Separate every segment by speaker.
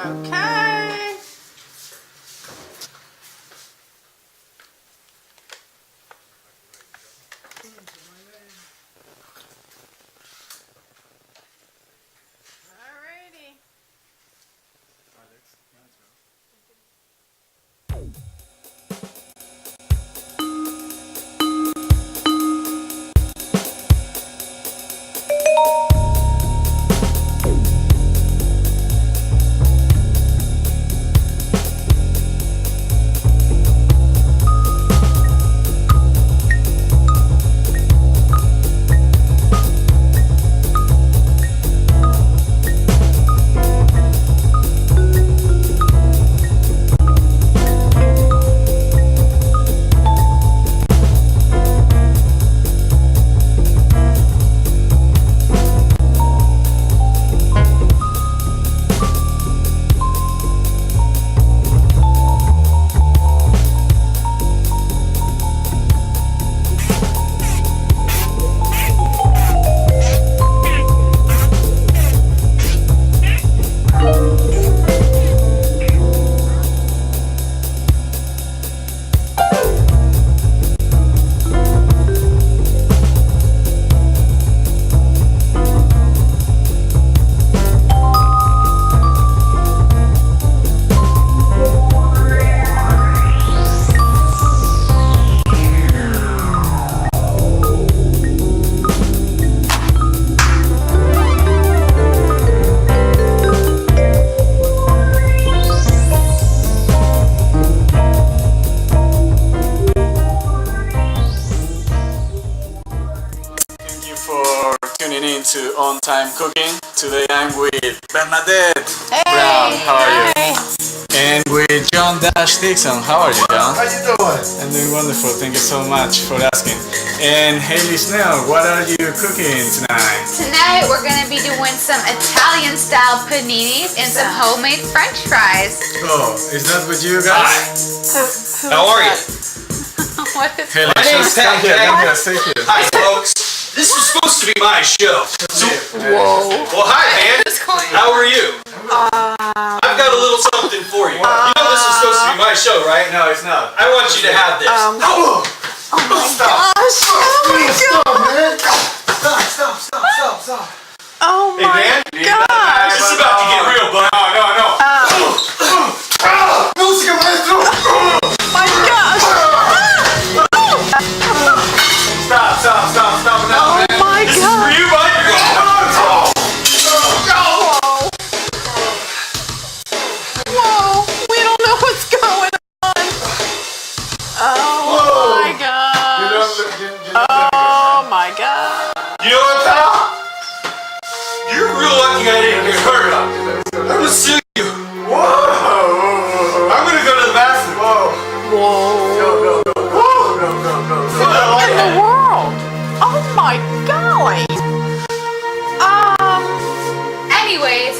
Speaker 1: Okay. Alrighty.
Speaker 2: To On Time Cooking. Today I'm with Bernadette
Speaker 1: Hey,
Speaker 2: Brown. How are you?
Speaker 1: hi.
Speaker 2: And with John Dash Dixon. How are you, John?
Speaker 3: How you doing?
Speaker 2: I'm doing wonderful. Thank you so much for asking. And Hayley Snell, what are you cooking tonight?
Speaker 1: Tonight we're going to be doing some Italian style paninis and some homemade French fries.
Speaker 2: Oh, is that with you guys?
Speaker 4: How are you?
Speaker 1: What is
Speaker 2: Hayley,
Speaker 4: My name's
Speaker 2: just come
Speaker 4: Pat,
Speaker 2: here,
Speaker 4: okay?
Speaker 2: come here, sit here.
Speaker 4: Hi, folks. This was supposed to be my show. So,
Speaker 1: Whoa.
Speaker 4: well, hi, man.
Speaker 1: What's going on?
Speaker 4: How are you? I've got a little something for you. You know this is supposed to be my show, right?
Speaker 2: No, it's not.
Speaker 4: I want you to have this.
Speaker 3: Oh my
Speaker 1: Gosh.
Speaker 3: Stop, man! Stop!
Speaker 1: Oh
Speaker 4: Hey, man.
Speaker 1: gosh.
Speaker 4: This is about to get real, bud.
Speaker 2: No.
Speaker 3: Música, maestro!
Speaker 1: My gosh.
Speaker 2: Stop now,
Speaker 1: Oh
Speaker 2: man.
Speaker 1: my
Speaker 4: This is for
Speaker 1: gosh.
Speaker 4: you, bud. You're
Speaker 1: Whoa. We don't know what's going on. Oh my gosh. Oh my god.
Speaker 4: You know what, pal? You're real lucky I didn't get hurt. I'm gonna sue you.
Speaker 3: Whoa!
Speaker 4: I'm gonna go to the bathroom.
Speaker 1: Whoa.
Speaker 3: No.
Speaker 1: In the world. Oh my golly. Anyways,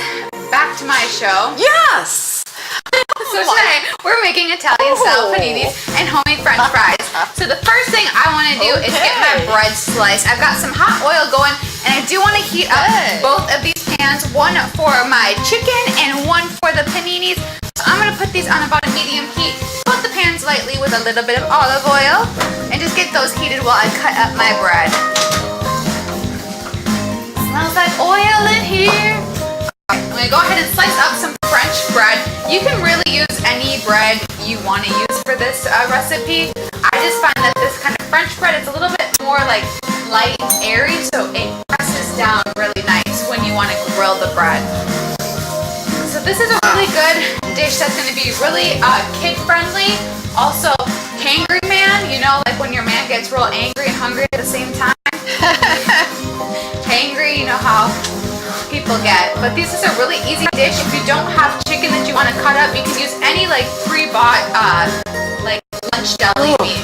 Speaker 1: back to my show.
Speaker 5: Yes!
Speaker 1: So today we're making Italian style paninis and homemade French fries. So the first thing I want to do is get my bread sliced. I've got some hot oil going, and I do want to heat up both of these pans, one for my chicken and one for the paninis. So I'm going to put these on about a medium heat. Coat the pans lightly with a little bit of olive oil and just get those heated while I cut up my bread. Smells like oil in here. I'm going to go ahead and slice up some French bread. You can really use any bread you want to use for this recipe. I just find that this kind of French bread is a little bit more like light and airy, so it presses down really nice when you want to grill the bread. So this is a really good dish that's going to be really kid-friendly. Also, hangry man, you know, like when your man gets real angry and hungry at the same time. Hangry, you know how people get. But this is a really easy dish. If you don't have chicken that you want to cut up, you can use any like pre-bought like lunch deli meat.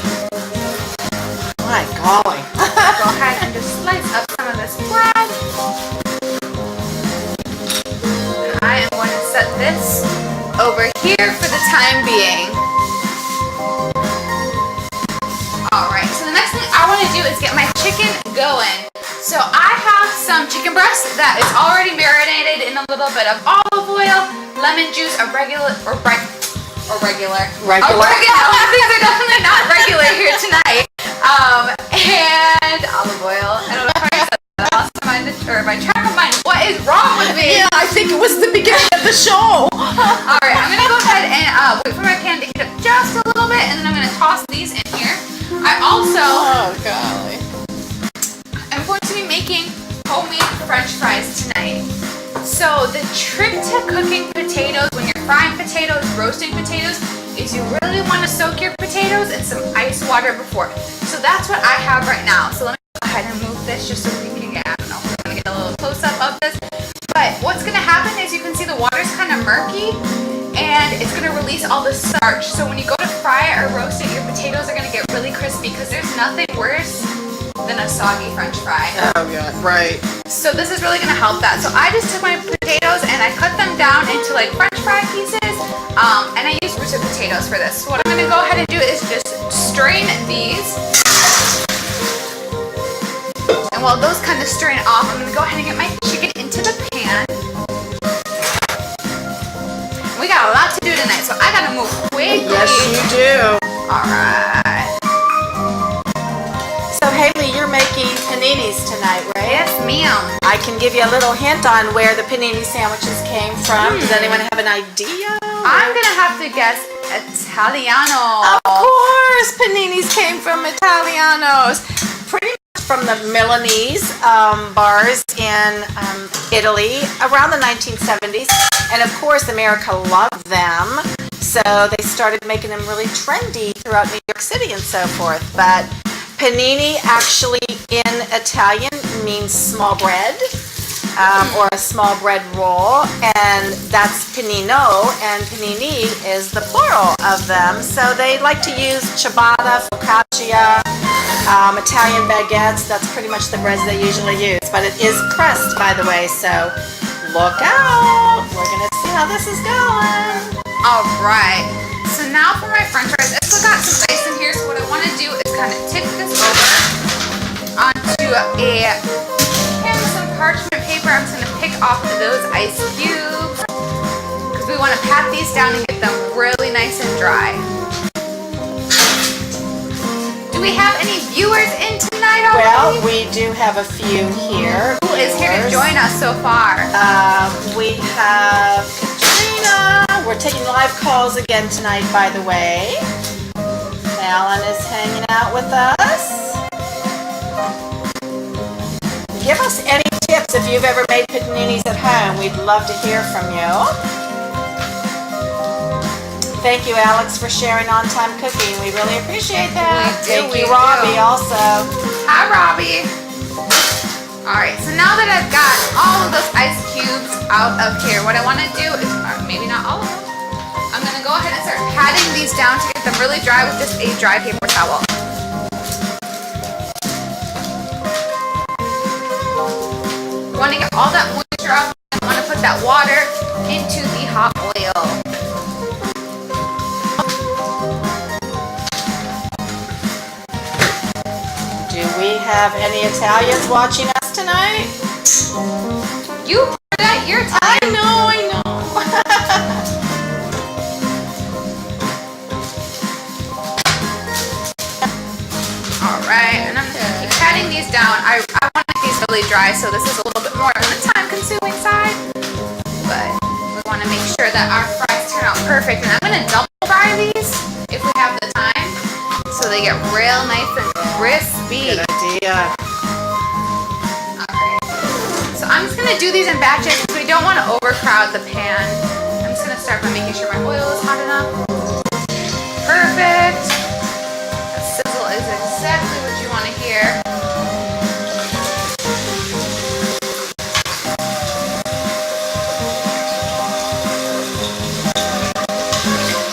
Speaker 5: My golly.
Speaker 1: Go ahead and just slice up some of this bread. I am going to set this over here for the time being. Alright, so the next thing I want to do is get my chicken going. So I have some chicken breast that is already marinated in a little bit of olive oil. lemon juice, regular.
Speaker 5: Regular.
Speaker 1: Oregano. These are definitely not regular here tonight. And olive oil. I don't know if I said that. I lost my track of mind. What is wrong with me?
Speaker 5: Yeah, I think it was the beginning of the show.
Speaker 1: Alright, I'm gonna go ahead and wait for my pan to heat up just a little bit, and then I'm gonna toss these in here. I also
Speaker 5: Oh, golly.
Speaker 1: am going to be making homemade French fries tonight. So the trick to cooking potatoes when you're frying potatoes, roasting potatoes, is you really want to soak your potatoes in some ice water before. So that's what I have right now. So let me go ahead and move this just so we can get, I don't know, we're going to get a little close up of this. But what's going to happen is you can see the water's kind of murky and it's going to release all the starch. So when you go to fry it or roast it, your potatoes are going to get really crispy because there's nothing worse than a soggy French fry.
Speaker 5: Oh, yeah, right.
Speaker 1: So this is really going to help that. So I just took my potatoes and I cut them down into like French fry pieces. And I use roasted potatoes for this. So what I'm going to go ahead and do is just strain these. And while those kind of strain off, I'm going to go ahead and get my chicken into the pan. We got a lot to do tonight, so I got to move quickly.
Speaker 5: Yes, you do.
Speaker 1: Alright.
Speaker 5: So, Hayley, you're making paninis tonight, right?
Speaker 1: Yes, ma'am.
Speaker 5: I can give you a little hint on where the panini sandwiches came from. Does anyone have an idea?
Speaker 1: I'm going to have to guess Italiano.
Speaker 5: Of course, paninis came from Italianos. Pretty much from the Milanese bars in Italy around the 1970s. And of course, America loved them. So they started making them really trendy throughout New York City and so forth. But panini actually in Italian means small bread. Or a small bread roll, and that's panino, and panini is the plural of them. So they like to use ciabatta, focaccia, Italian baguettes. That's pretty much the breads they usually use, but it is pressed, by the way, so look out. We're going to see how this is going.
Speaker 1: Alright, so now for my French fries. I still got some ice in here, so what I want to do is kind of tip this over onto a pan with some parchment paper. I'm just going to pick off those ice cubes because we want to pat these down and get them really nice and dry. Do we have any viewers in tonight already?
Speaker 5: Well, we do have a few here.
Speaker 1: Who is here to join us so far?
Speaker 5: We have Katrina. We're taking live calls again tonight, by the way. Alan is hanging out with us. Give us any tips if you've ever made paninis at home. We'd love to hear from you. Thank you, Alex, for sharing on-time cooking. We really appreciate that. Thank you, Robbie, also.
Speaker 1: Hi, Robbie. Alright, so now that I've got all of those ice cubes out of here, what I want to do is, maybe not all of them, I'm going to go ahead and start patting these down to get them really dry with just a dry paper towel. I want to get all that moisture off. I want to put that water into the hot oil.
Speaker 5: Do we have any Italians watching us tonight?
Speaker 1: You forget your time.
Speaker 5: I know.
Speaker 1: Alright, and I'm going to keep patting these down. I want to make these really dry, so this is a little bit more on the time-consuming side. But we want to make sure that our fries turn out perfect. And I'm going to double fry these if we have the time, so they get real nice and crispy.
Speaker 5: Good idea.
Speaker 1: Alright, so I'm just going to do these in batches because we don't want to overcrowd the pan. I'm just going to start by making sure my oil is hot enough. Perfect. That sizzle is exactly what you want to hear.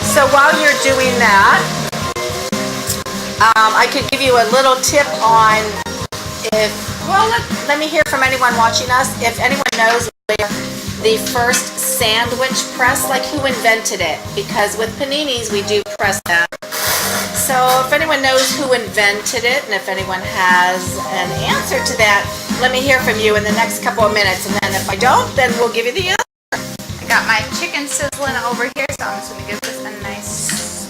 Speaker 5: So while you're doing that, I could give you a little tip on let me hear from anyone watching us. If anyone knows where the first sandwich press, like who invented it, because with paninis we do press them. So if anyone knows who invented it, and if anyone has an answer to that, let me hear from you in the next couple of minutes. And then if I don't, then we'll give you the answer.
Speaker 1: Got my chicken sizzling over here, so I'm just gonna give this a nice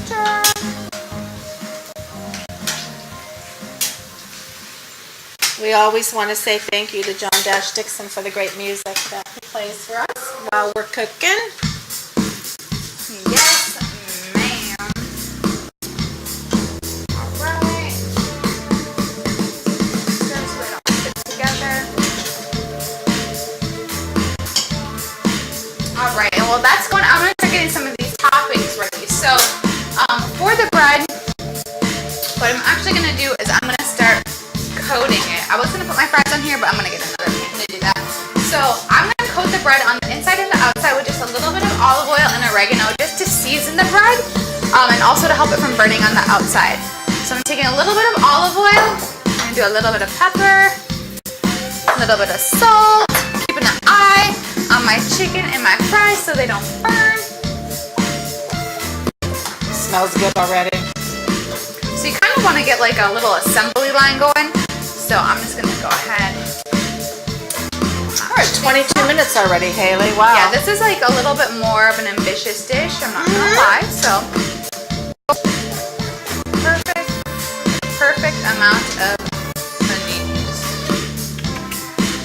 Speaker 1: stir.
Speaker 5: We always want to say thank you to John Dash Dixon for the great music that he plays for us while we're cooking.
Speaker 1: Yes, ma'am. Alright. Stir so they don't stick together. Alright, well that's going. I'm going to start getting some of these toppings ready. So, for the bread, what I'm actually going to do is I'm going to start coating it. I was going to put my fries on here, but I'm going to get another pan to do that. So I'm going to coat the bread on the inside and the outside with just a little bit of olive oil and oregano just to season the bread and also to help it from burning on the outside. So I'm taking a little bit of olive oil, I'm going to do a little bit of pepper, a little bit of salt, keeping an eye on my chicken and my fries so they don't burn.
Speaker 5: Smells good already.
Speaker 1: So you kind of want to get like a little assembly line going. So I'm just going to go ahead.
Speaker 5: We're at 22 minutes already, Hayley. Wow.
Speaker 1: Yeah, this is like a little bit more of an ambitious dish, I'm not going to lie. So, perfect amount of paninis.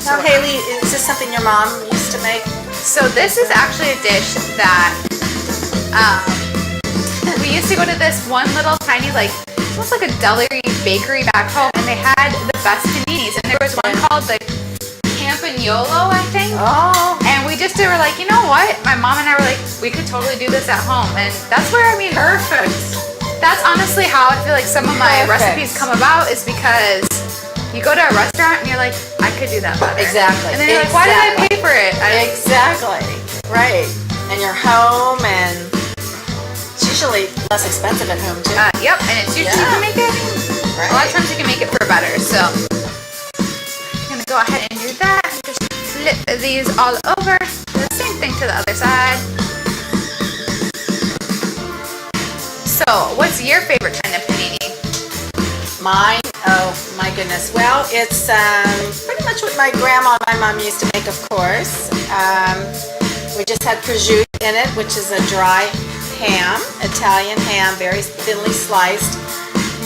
Speaker 5: Now, Hayley, is this something your mom used to make?
Speaker 1: So this is actually a dish that we used to go to this one little tiny like almost like a deli bakery back home, and they had the best paninis, and there was one called the Campagnolo, I think.
Speaker 5: Oh.
Speaker 1: And we just were like, you know what? My mom and I were like, we could totally do this at home, and that's where
Speaker 5: Perfect.
Speaker 1: That's honestly how I feel like some of my
Speaker 5: Perfect.
Speaker 1: recipes come about, is because you go to a restaurant and you're like, I could do that better.
Speaker 5: Exactly.
Speaker 1: And then you're like, why did I pay for it?
Speaker 5: Exactly. Right. And you're home, and it's usually less expensive at home too.
Speaker 1: Yep, and it's usually you can make it.
Speaker 5: Right.
Speaker 1: A lot of times you can make it for better. So I'm gonna go ahead and do that. Just flip these all over. Do the same thing to the other side. So, what's your favorite kind of panini?
Speaker 5: Mine? Oh my goodness. Well, it's pretty much what my grandma and my mom used to make, of course. We just had prosciutto in it, which is a dry ham, Italian ham, very thinly sliced.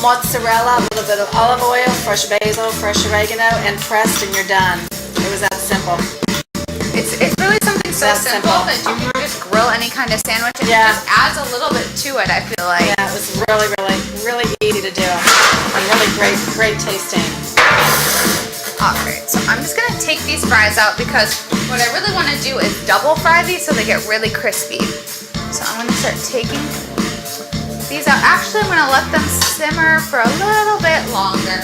Speaker 5: Mozzarella, a little bit of olive oil, fresh basil, fresh oregano, and pressed, and you're done. It was that simple.
Speaker 1: It's really something so
Speaker 5: That's
Speaker 1: simple
Speaker 5: simple.
Speaker 1: that you can just grill any kind of sandwich, and
Speaker 5: Yeah.
Speaker 1: it just adds a little bit to it, I feel like.
Speaker 5: Yeah, it was really easy to do, and really great tasting.
Speaker 1: Alright, so I'm just going to take these fries out because what I really want to do is double fry these so they get really crispy. So I'm going to start taking these out. Actually, I'm going to let them simmer for a little bit longer.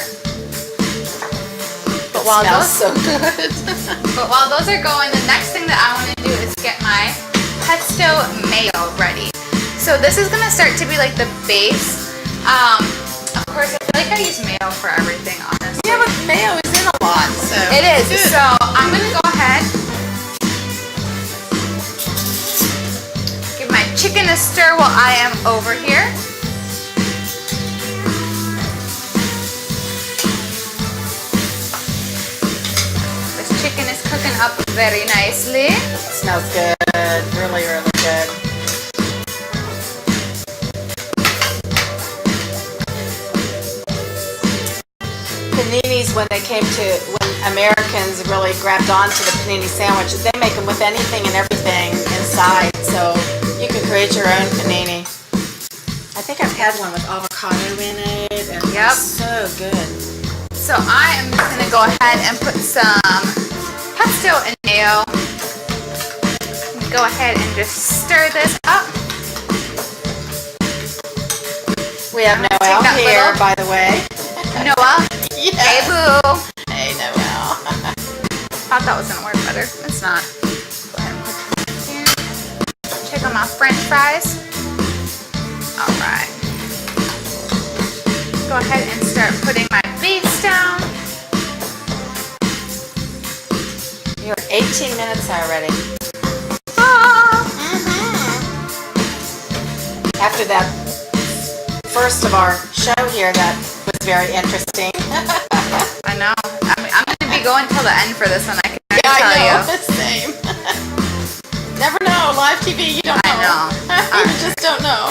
Speaker 1: But while
Speaker 5: Smells
Speaker 1: those,
Speaker 5: so good.
Speaker 1: but while those are going, the next thing that I want to do is get my pesto mayo ready. So this is going to start to be like the base. Of course, I feel like I use mayo for everything, honestly.
Speaker 5: Yeah, but mayo is in a lot, so.
Speaker 1: It is. So I'm going to go ahead, give my chicken a stir while I am over here. This chicken is cooking up very nicely.
Speaker 5: Smells good. Really good. Paninis, when Americans really grabbed onto the panini sandwich, they make them with anything and everything inside, so you can create your own panini. I think I've had one with avocado in it, and
Speaker 1: Yep.
Speaker 5: it's so good.
Speaker 1: So I am just going to go ahead and put some pesto and mayo. Go ahead and just stir this up.
Speaker 5: We have
Speaker 1: Take
Speaker 5: Noelle
Speaker 1: that
Speaker 5: here,
Speaker 1: little-
Speaker 5: by the way.
Speaker 1: Noelle,
Speaker 5: Yes.
Speaker 1: hey boo.
Speaker 5: Hey, Noelle.
Speaker 1: Thought that was gonna work better. It's not. Go ahead and put this here. Check on my French fries. Alright. Go ahead and start putting my beets down.
Speaker 5: You're 18 minutes already.
Speaker 1: Ah.
Speaker 5: After that first of our show here, that was very interesting.
Speaker 1: I know. I'm gonna be going till the end for this one, I can already tell you.
Speaker 5: Same. Never know. live TV, you don't
Speaker 1: I
Speaker 5: know.
Speaker 1: know.
Speaker 5: You just don't know.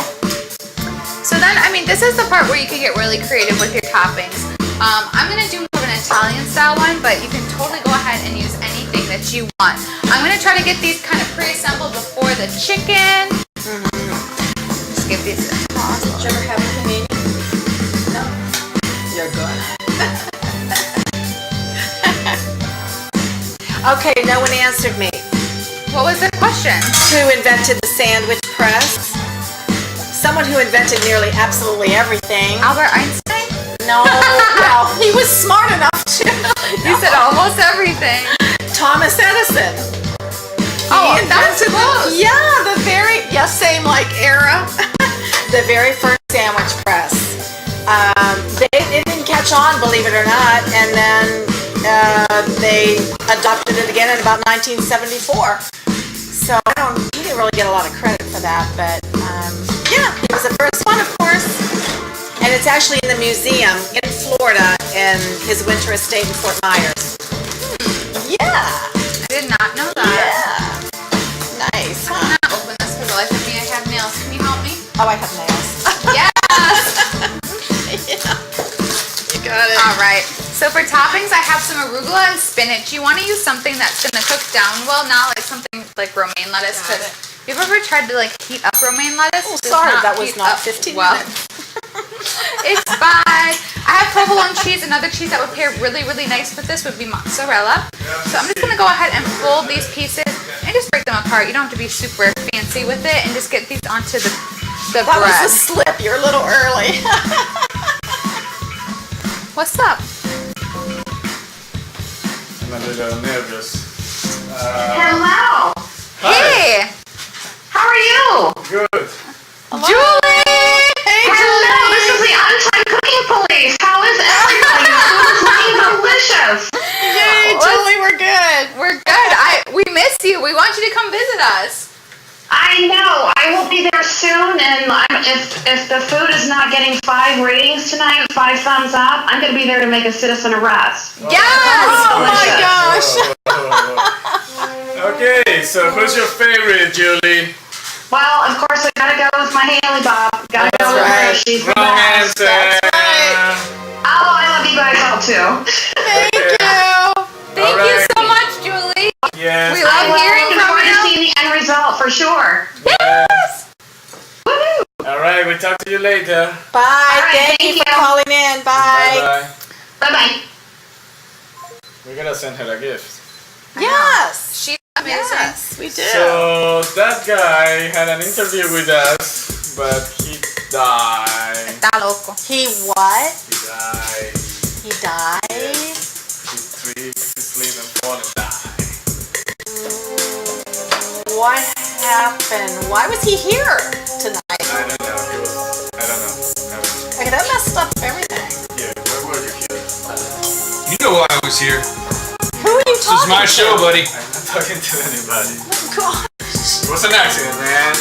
Speaker 1: So then, I mean, this is the part where you can get really creative with your toppings. I'm going to do more of an Italian style one, but you can totally go ahead and use anything that you want. I'm going to try to get these kind of pre-assembled before the chicken. Just give these a toss.
Speaker 5: Did you ever have a panini? No. You're good. Okay, no one answered me.
Speaker 1: What was the question?
Speaker 5: Who invented the sandwich press? Someone who invented nearly absolutely everything.
Speaker 1: Albert Einstein?
Speaker 5: No, well, he was smart enough to.
Speaker 1: You said almost everything.
Speaker 5: Thomas Edison.
Speaker 1: Oh,
Speaker 5: He
Speaker 1: that's
Speaker 5: invented
Speaker 1: close.
Speaker 5: Same like era. The very first sandwich press. It didn't catch on, believe it or not, and then they adopted it again in about 1974. So he didn't really get a lot of credit for that, but yeah, he was the first one, of course. And it's actually in the museum in Florida in his winter estate in Fort Myers. Yeah.
Speaker 1: I did not know that.
Speaker 5: Yeah. Nice,
Speaker 1: I'm
Speaker 5: huh?
Speaker 1: not open this for the life of me. I have nails. Can you help me?
Speaker 5: Oh, I have nails.
Speaker 1: Yes!
Speaker 5: Yeah. You got it.
Speaker 1: All right. So for toppings, I have some arugula and spinach. You want to use something that's going to cook down well, not like something like romaine lettuce.
Speaker 5: Got
Speaker 1: Because
Speaker 5: it.
Speaker 1: you ever tried to like heat up romaine lettuce?
Speaker 5: Oh,
Speaker 1: It does
Speaker 5: sorry, that was
Speaker 1: heat
Speaker 5: not
Speaker 1: up
Speaker 5: 15
Speaker 1: well.
Speaker 5: minutes.
Speaker 1: It's fine. I have provolone cheese. Another cheese that would pair really, really nice with this would be mozzarella. So I'm just going to go ahead and fold these pieces and just break them apart. You don't have to be super fancy with it, and just get these onto the
Speaker 5: That
Speaker 1: bread.
Speaker 5: was a slip. You're a little early.
Speaker 1: What's up?
Speaker 2: I'm a little nervous.
Speaker 6: Hello.
Speaker 1: Hey!
Speaker 6: How are you?
Speaker 2: Good.
Speaker 1: Julie!
Speaker 5: Hey,
Speaker 6: Hello. This is the on-time cooking police. How is everybody? The food is looking delicious.
Speaker 5: Yay, Julie, we're good.
Speaker 1: We're good. We miss you. We want you to come visit us.
Speaker 6: I know. I will be there soon, and if the food is not getting 5 ratings tonight, 5 thumbs up, I'm going to be there to make a citizen arrest.
Speaker 1: Yes!
Speaker 5: Oh my gosh.
Speaker 2: Okay, so who's your favorite, Julie?
Speaker 6: Well, of course, I gotta go with my Hayley Bob. Gotta go with her.
Speaker 5: right.
Speaker 6: She's the
Speaker 2: Wrong
Speaker 6: best.
Speaker 2: answer.
Speaker 5: right.
Speaker 6: Oh, I love you guys all too.
Speaker 5: Thank you.
Speaker 1: Thank you
Speaker 2: Alright.
Speaker 1: so much, Julie.
Speaker 2: Yes.
Speaker 1: We love
Speaker 6: I'm
Speaker 1: hearing
Speaker 6: looking
Speaker 1: from
Speaker 6: forward to
Speaker 1: you.
Speaker 6: seeing the end result for sure.
Speaker 1: Yes!
Speaker 6: Woohoo!
Speaker 2: All right, we'll talk to you later.
Speaker 5: Bye.
Speaker 6: right,
Speaker 5: Thank you
Speaker 6: thank
Speaker 5: for
Speaker 6: you.
Speaker 5: calling in. Bye.
Speaker 2: Bye bye.
Speaker 6: Bye-bye.
Speaker 2: We're gonna send her a gift.
Speaker 5: Yes.
Speaker 1: She's amazing.
Speaker 5: Yes, we do.
Speaker 2: So that guy had an interview with us, but he died.
Speaker 1: Está loco.
Speaker 5: He what?
Speaker 2: He died.
Speaker 5: He died?
Speaker 2: He tripped, sleep and fall and died.
Speaker 5: What happened? Why was he here tonight?
Speaker 2: I don't know. He was. I don't know.
Speaker 5: Okay, that messed up everything.
Speaker 2: Yeah, where were you here?
Speaker 4: You know why I was here.
Speaker 5: Who are you
Speaker 4: This
Speaker 5: talking
Speaker 4: is my show, buddy.
Speaker 2: I'm not talking to anybody.
Speaker 5: Oh, God.
Speaker 2: It was an accident, man.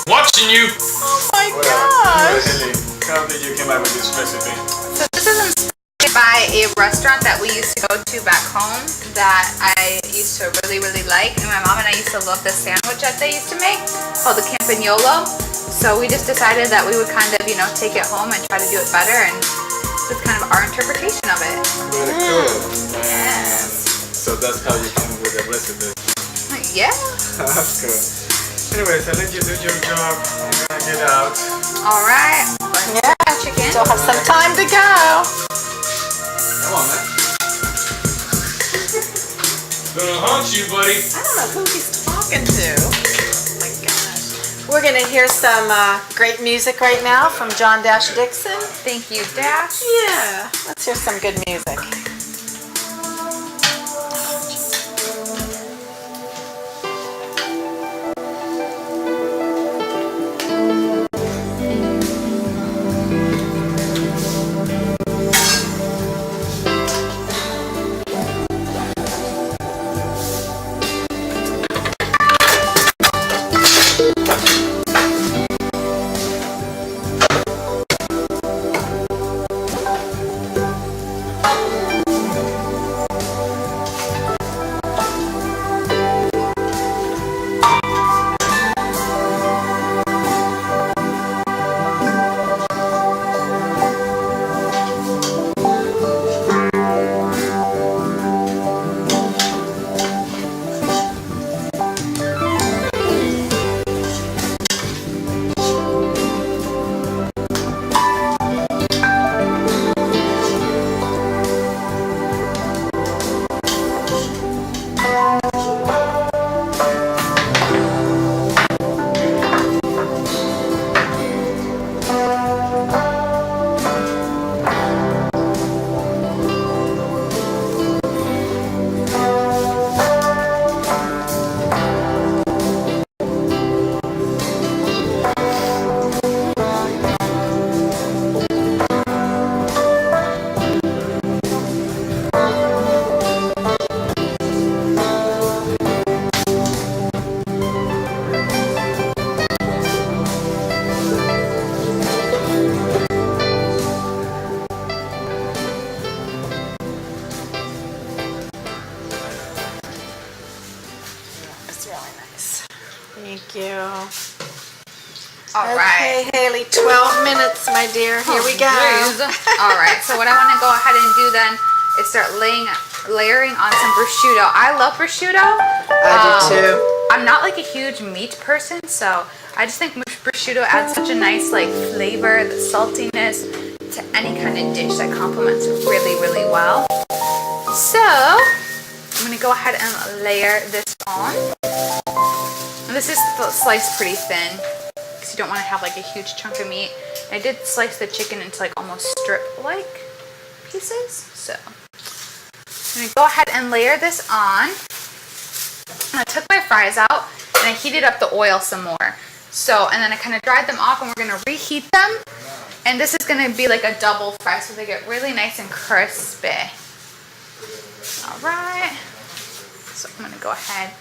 Speaker 4: Watching you.
Speaker 5: Oh, my
Speaker 2: Well,
Speaker 5: gosh.
Speaker 2: Haley, how did you come up with this recipe?
Speaker 1: So this is inspired by a restaurant that we used to go to back home that I used to really, really like. And my mom and I used to love the sandwich that they used to make called the Campagnolo. So we just decided that we would kind of, take it home and try to do it better. And it's kind of our interpretation of it.
Speaker 2: Very cool. And so that's how you came with the recipe.
Speaker 1: Yeah.
Speaker 2: That's cool. Anyways, I'll let you do your job. I'm gonna get out.
Speaker 1: All right.
Speaker 5: Yeah.
Speaker 1: Chicken.
Speaker 5: Still have some time to go.
Speaker 2: Come on, man.
Speaker 4: Gonna haunt you, buddy.
Speaker 5: I don't know who he's talking to. Oh my gosh. We're going to hear some great music right now from John Dash Dixon.
Speaker 1: Thank you, Dash.
Speaker 5: Yeah. Let's hear some good music. really nice. Thank you.
Speaker 1: All right.
Speaker 5: Okay, Hayley, 12 minutes, my dear. Here we go.
Speaker 1: All right. So what I want to go ahead and do then is start layering on some prosciutto. I love prosciutto.
Speaker 5: I do too.
Speaker 1: I'm not like a huge meat person, so I just think prosciutto adds such a nice like flavor, the saltiness to any kind of dish that complements really, really well. So I'm gonna go ahead and layer this on. And this is sliced pretty thin because you don't want to have like a huge chunk of meat. I did slice the chicken into like almost strip-like pieces. So I'm gonna go ahead and layer this on. And I took my fries out and I heated up the oil some more. So, and then I kind of dried them off and we're going to reheat them. And this is going to be like a double fry so they get really nice and crispy. All right. So I'm going to go ahead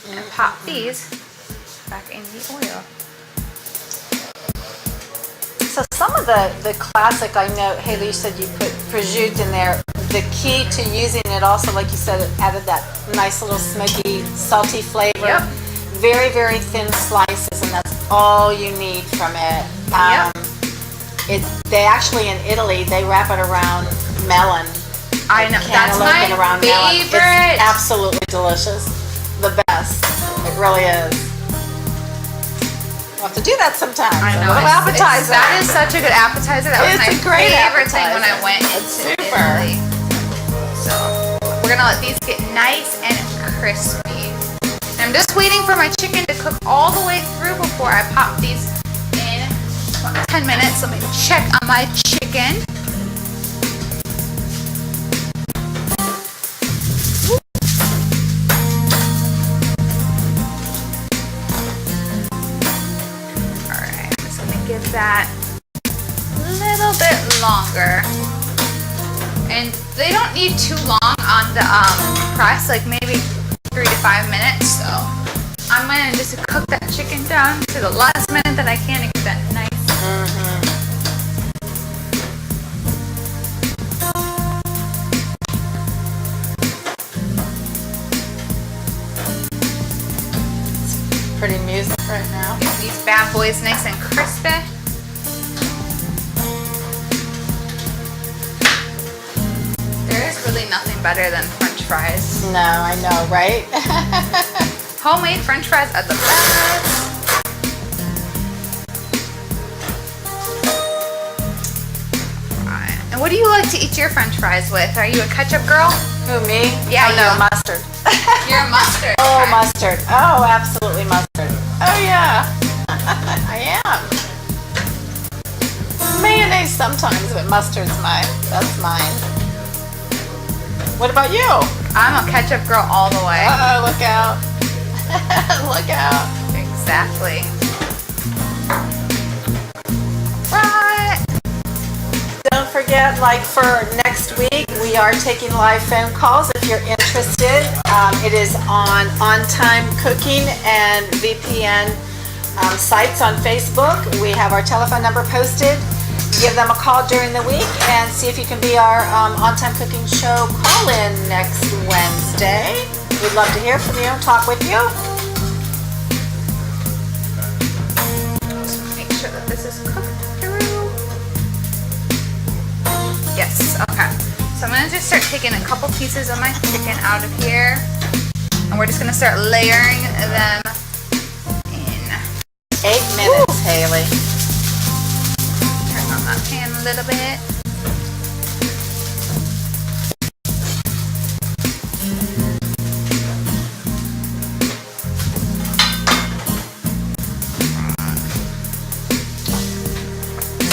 Speaker 1: and pop these back in the oil.
Speaker 5: So some of the classic, I know, Hayley, you said you put prosciutto in there. The key to using it also, like you said, it added that nice little smoky, salty flavor.
Speaker 1: Yep.
Speaker 5: Very, very thin slices, and that's all you need from it. They actually, in Italy, they wrap it around melon.
Speaker 1: I know, that's
Speaker 5: Cantaloupe
Speaker 1: my
Speaker 5: and around melon.
Speaker 1: favorite.
Speaker 5: It's absolutely delicious. The best. It really is. We'll have to do that sometime.
Speaker 1: I know.
Speaker 5: A little appetizer.
Speaker 1: That is such a good appetizer. That was
Speaker 5: It's
Speaker 1: my
Speaker 5: a great
Speaker 1: favorite thing when I
Speaker 5: appetizer.
Speaker 1: went
Speaker 5: It's
Speaker 1: into
Speaker 5: super.
Speaker 1: Italy. So we're gonna let these get nice and crispy. And I'm just waiting for my chicken to cook all the way through before I pop these in. About 10 minutes. Let me check on my chicken. Alright, I'm just gonna give that a little bit longer. And they don't need too long on the press, like maybe 3 to 5 minutes. So I'm gonna just cook that chicken down to the last minute that I can to get that nice.
Speaker 5: Pretty music right now.
Speaker 1: Get these bad boys nice and crispy. There is really nothing better than French fries.
Speaker 5: No, I know, right?
Speaker 1: Homemade French fries are the best. Right. And what do you like to eat your French fries with? Are you a ketchup girl?
Speaker 5: Who, me?
Speaker 1: Yeah,
Speaker 5: Oh, no,
Speaker 1: you.
Speaker 5: mustard.
Speaker 1: You're a mustard.
Speaker 5: Oh,
Speaker 1: guy.
Speaker 5: mustard. Oh, absolutely mustard. Oh, yeah. I am. Mayonnaise sometimes, but mustard's that's mine. What about you?
Speaker 1: I'm a ketchup girl all the way.
Speaker 5: Uh-oh, look out. Look out.
Speaker 1: Exactly. Right.
Speaker 5: Don't forget, like for next week, we are taking live phone calls if you're interested. It is on Time Cooking and VPN sites on Facebook. We have our telephone number posted. Give them a call during the week and see if you can be our On Time Cooking Show call-in next Wednesday. We'd love to hear from you, talk with you.
Speaker 1: Just make sure that this is cooked through. Yes, okay. So I'm gonna just start taking a couple pieces of my chicken out of here. And we're just gonna start layering them in.
Speaker 5: 8 minutes, Hayley.
Speaker 1: Turn on that pan a little bit.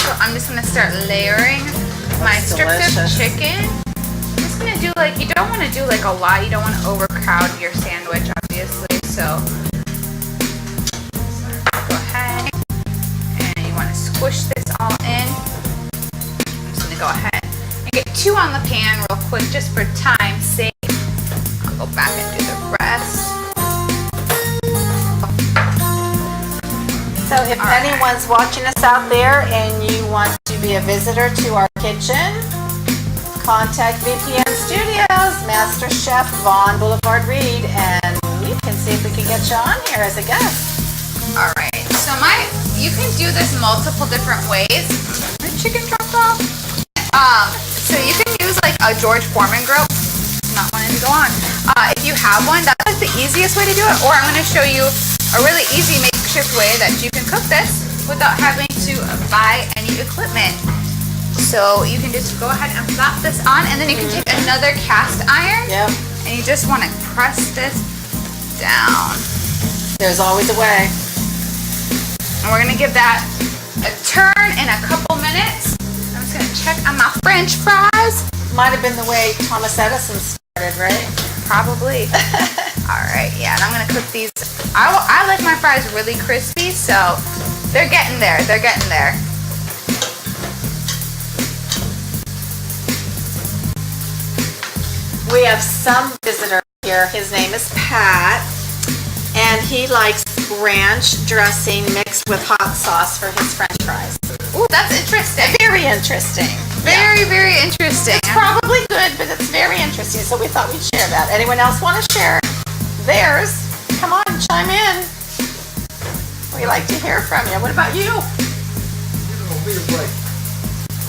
Speaker 1: So I'm just gonna start layering my
Speaker 5: That's
Speaker 1: strips of
Speaker 5: delicious.
Speaker 1: chicken. I'm just gonna do like, you don't want to do like a lot. You don't want to overcrowd your sandwich, obviously. So go ahead and you want to squish this all in. I'm just gonna go ahead and get 2 on the pan real quick just for time's sake. I'll go back and do the rest.
Speaker 5: So if anyone's watching us out there and you want to be a visitor to our kitchen, contact VPN Studios, Master Chef Vaughn Boulevard Reed, and we can see if we can get put you on here as a guest.
Speaker 1: All right. So you can do this multiple different ways. My chicken dropped off. So you can use like a George Foreman grill. Not wanting to go on. If you have one, that's like the easiest way to do it. Or I'm going to show you a really easy makeshift way that you can cook this without having to buy any equipment. So you can just go ahead and flap this on, and then you can take another cast iron.
Speaker 5: Yep.
Speaker 1: And you just want to press this down.
Speaker 5: There's always a way.
Speaker 1: And we're going to give that a turn in a couple minutes. I'm just going to check on my French fries.
Speaker 5: Might have been the way Thomas Edison started, right?
Speaker 1: Probably. All right, yeah, and I'm gonna cook these. I like my fries really crispy, so they're getting there. They're getting there.
Speaker 5: We have some visitor here. His name is Pat, and he likes ranch dressing mixed with hot sauce for his French fries.
Speaker 1: Ooh, that's interesting.
Speaker 5: Very interesting.
Speaker 1: Very, very interesting.
Speaker 5: It's probably good, but it's very interesting, so we thought we'd share that. Anyone else want to share theirs? Come on, chime in. We like to hear from you. What about you?
Speaker 3: We like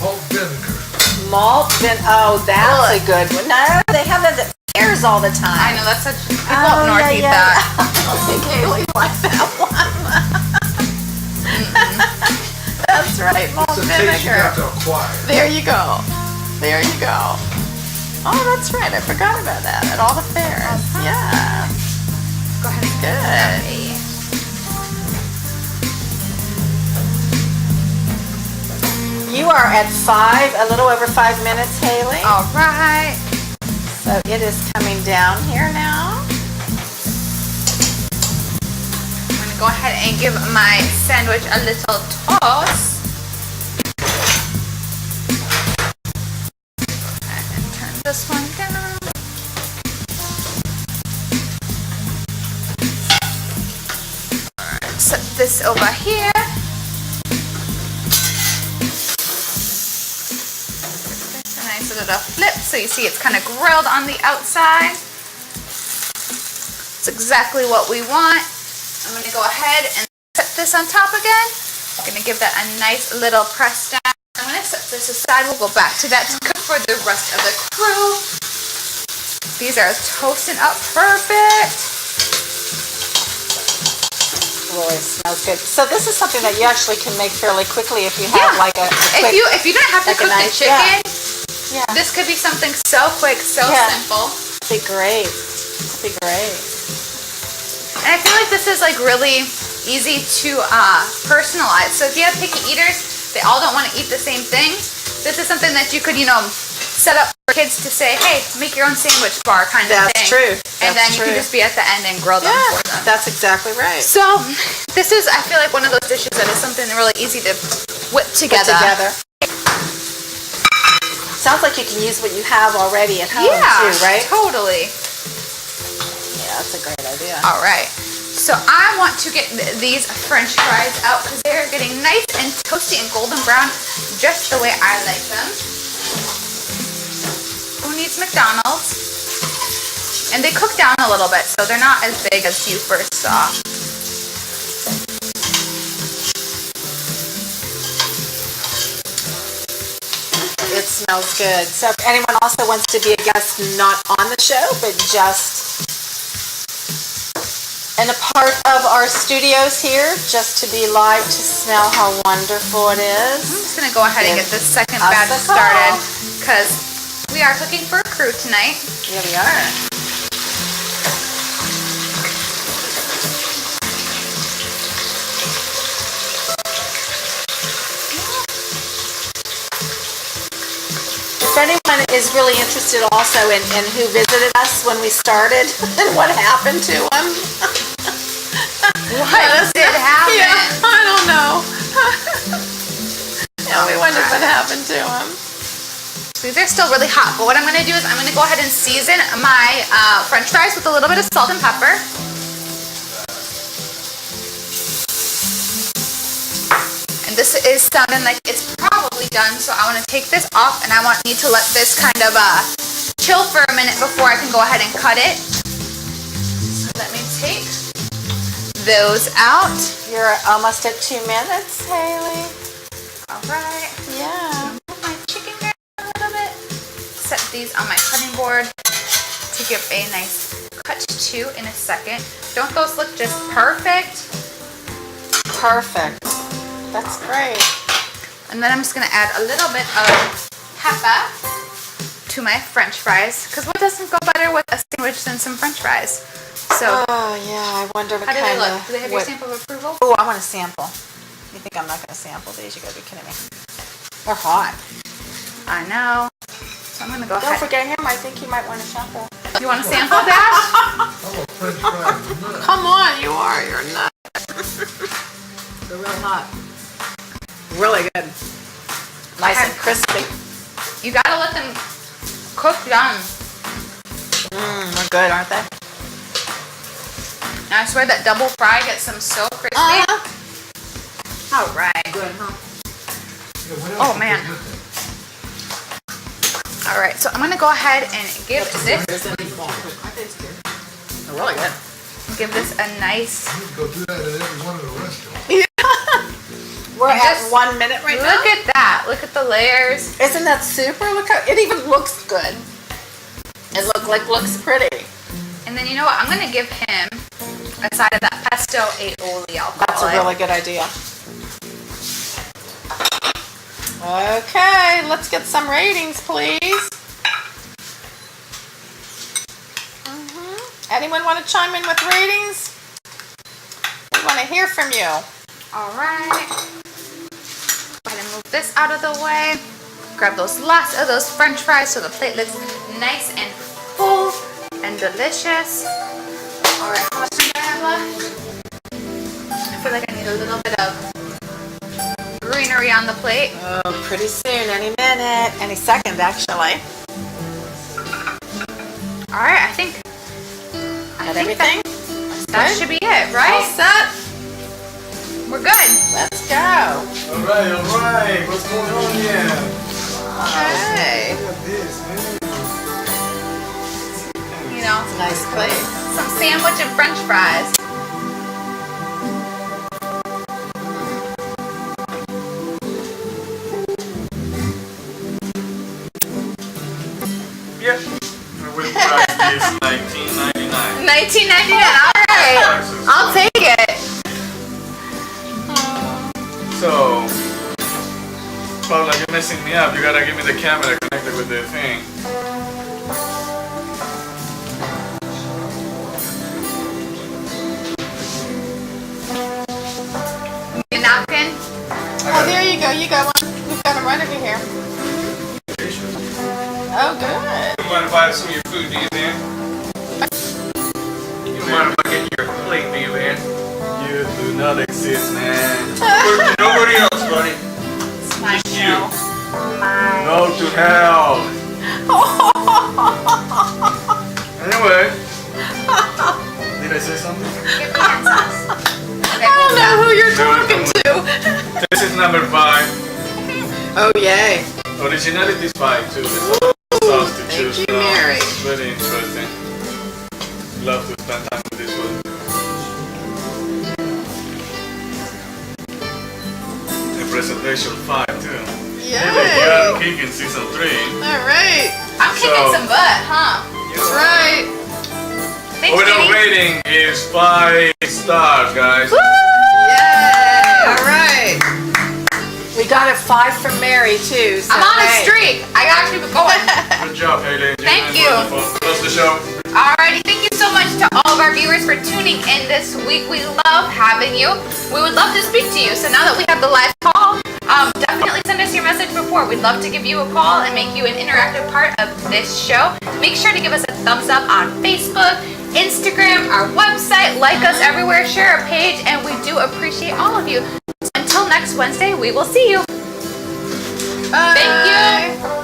Speaker 3: malt vinegar.
Speaker 5: Oh, that's a good one. No, they have that at fairs all the time.
Speaker 1: I know, that's such. People up north eat that.
Speaker 5: I think Hayley liked that one. That's right, malt
Speaker 3: It's a taste you
Speaker 5: vinegar.
Speaker 3: have to acquire.
Speaker 5: There you go. There you go. Oh, that's right. I forgot about that at all the fairs. Yeah.
Speaker 1: Go ahead.
Speaker 5: Good. You are at a little over 5 minutes, Hayley.
Speaker 1: All right.
Speaker 5: So it is coming down here now.
Speaker 1: I'm gonna go ahead and give my sandwich a little toss. And turn this one down. Alright, set this over here. Give this a nice little flip so you see it's kind of grilled on the outside. It's exactly what we want. I'm going to go ahead and set this on top again. I'm going to give that a nice little press down. I'm going to set this aside. We'll go back to that to cook for the rest of the crew. These are toasting up perfect.
Speaker 5: Really smells good. So this is something that you actually can make fairly quickly if you have like a quick,
Speaker 1: If you don't have to
Speaker 5: like a
Speaker 1: cook the
Speaker 5: nice-
Speaker 1: chicken,
Speaker 5: yeah.
Speaker 1: this could be something so quick, so
Speaker 5: Yeah.
Speaker 1: simple.
Speaker 5: It'd be great. It'd be great.
Speaker 1: And I feel like this is like really easy to personalize. So if you have picky eaters, they all don't want to eat the same thing. This is something that you could, set up for kids to say, hey, make your own sandwich bar kind of
Speaker 5: That's
Speaker 1: thing.
Speaker 5: true.
Speaker 1: And then
Speaker 5: That's
Speaker 1: you
Speaker 5: true.
Speaker 1: can just be at the end and grill them
Speaker 5: Yeah,
Speaker 1: for them.
Speaker 5: that's exactly right.
Speaker 1: So this is, I feel like, one of those dishes that is something really easy to whip
Speaker 5: Put
Speaker 1: together.
Speaker 5: Sounds like you can use what you have already at home
Speaker 1: Yeah,
Speaker 5: too, right?
Speaker 1: totally.
Speaker 5: Yeah, that's a great idea.
Speaker 1: All right. So I want to get these French fries out because they're getting nice and toasty and golden brown, just the way I like them. Who needs McDonald's? And they cook down a little bit, so they're not as big as you first saw.
Speaker 5: It smells good. So if anyone also wants to be a guest not on the show, but just and a part of our studios here, just to be live to smell how wonderful it
Speaker 1: I'm
Speaker 5: is.
Speaker 1: just going to go ahead and get this second
Speaker 5: How's
Speaker 1: batch
Speaker 5: the
Speaker 1: started
Speaker 5: call?
Speaker 1: because we are cooking for a crew tonight.
Speaker 5: Here we are. If anyone is really interested also in who visited us when we started and what happened to them.
Speaker 1: What did happen?
Speaker 5: Yeah, I don't know. Yeah, we wondered what happened to them.
Speaker 1: These are still really hot, but what I'm going to do is I'm going to go ahead and season my French fries with a little bit of salt and pepper. And this is sounding like it's probably done, so I want to take this off and I need to let this kind of chill for a minute before I can go ahead and cut it. So let me take those out.
Speaker 5: You're almost at 2 minutes, Hayley.
Speaker 1: All right.
Speaker 5: Yeah.
Speaker 1: Move my chicken down a little bit. Set these on my cutting board to give a nice cut to in a second. Don't those look just perfect?
Speaker 5: Perfect. That's great.
Speaker 1: And then I'm just gonna add a little bit of pepper to my French fries, because what doesn't go better with a sandwich than some French fries? So,
Speaker 5: Oh, yeah. I wonder what
Speaker 1: how do
Speaker 5: kind
Speaker 1: they look?
Speaker 5: of...
Speaker 1: Do they have your stamp of approval?
Speaker 5: Oh, I want a sample. You think I'm not going to sample these? You got to be kidding me. They're hot.
Speaker 1: I know. So I'm gonna go
Speaker 5: Don't
Speaker 1: ahead.
Speaker 5: forget him. I think he might want a sample.
Speaker 1: You want a sample, Dash?
Speaker 3: I'm a French fry nut.
Speaker 5: Come on, you are. You're not. They're real hot. Really good. Nice and crispy.
Speaker 1: You gotta let them cook done.
Speaker 5: They're good, aren't they?
Speaker 1: And I swear that double fry gets them so crispy. All right.
Speaker 5: Good, huh?
Speaker 3: Yeah, what else
Speaker 1: Oh,
Speaker 3: you
Speaker 1: man.
Speaker 3: put with it?
Speaker 1: All right, so I'm gonna go ahead and give this
Speaker 5: They're really good.
Speaker 1: a nice.
Speaker 3: You can go do that at every one of the restaurants.
Speaker 5: We're
Speaker 1: You
Speaker 5: at
Speaker 1: just
Speaker 5: 1 minute right now.
Speaker 1: Look at that. Look at the layers.
Speaker 5: Isn't that super? Look how it even looks good. It looks pretty.
Speaker 1: And then you know what? I'm gonna give him a side of that pesto aioli. I'll call
Speaker 5: That's a
Speaker 1: it.
Speaker 5: really good idea. Okay, let's get some ratings, please. Anyone want to chime in with ratings? We want to hear from you.
Speaker 1: All right. Go ahead and move this out of the way. Grab those last of those French fries so the plate looks nice and full and delicious. All right, how much time do I have left? I feel like I need a little bit of greenery on the plate.
Speaker 5: Oh, pretty soon, any minute, any second, actually.
Speaker 1: All right, I think
Speaker 5: Got everything?
Speaker 1: that should be it,
Speaker 5: All
Speaker 1: right?
Speaker 5: set?
Speaker 1: We're good.
Speaker 5: Let's go.
Speaker 2: All right. What's going on here?
Speaker 5: Okay.
Speaker 2: Look at this, man.
Speaker 1: You know,
Speaker 5: Nice plate.
Speaker 1: some sandwich and French fries.
Speaker 2: Yeah. With price is $19.99.
Speaker 1: $19.99. All right, I'll take it.
Speaker 2: So, Paula, you're messing me up. You gotta give me the camera connected with the thing.
Speaker 1: Need a napkin?
Speaker 5: Oh, there you go. You got one. We've got them right over here. Oh, good.
Speaker 4: You mind if I have some of your food, do you, man? You mind if I get your plate, do you, man?
Speaker 2: You do not exist, man.
Speaker 4: Nobody else, buddy.
Speaker 1: It's my
Speaker 4: Just you.
Speaker 1: meal. My.
Speaker 2: Go to hell. Anyway. Did I say something?
Speaker 1: Give me hand sauce. Okay.
Speaker 5: I don't know who you're talking to.
Speaker 2: This is number 5.
Speaker 5: Oh, yay.
Speaker 2: Originality is 5 too. There's sauce to choose
Speaker 5: you,
Speaker 2: from.
Speaker 5: Mary.
Speaker 2: It's very interesting. Love to spend time with this one. The presentation 5 too.
Speaker 5: Yay.
Speaker 2: Yeah, King in season 3.
Speaker 5: All right.
Speaker 1: I'm kicking some butt, huh?
Speaker 5: That's right.
Speaker 1: Thanks,
Speaker 2: Overall
Speaker 1: Katie.
Speaker 2: rating is 5 stars, guys.
Speaker 5: Yay. All right. We got a 5 from Mary, too. So
Speaker 1: I'm on a
Speaker 5: hey.
Speaker 1: streak. I gotta keep it going.
Speaker 2: Good job, Hayley.
Speaker 1: Thank you.
Speaker 2: Wonderful. Close the show.
Speaker 1: Alrighty, thank you so much to all of our viewers for tuning in this week. We love having you. We would love to speak to you. So now that we have the live call, definitely send us your message before. We'd love to give you a call and make you an interactive part of this show. Make sure to give us a thumbs up on Facebook, Instagram, our website, like us everywhere, share our page, and we do appreciate all of you. So until next Wednesday, we will see you.
Speaker 5: Bye.
Speaker 1: Thank you.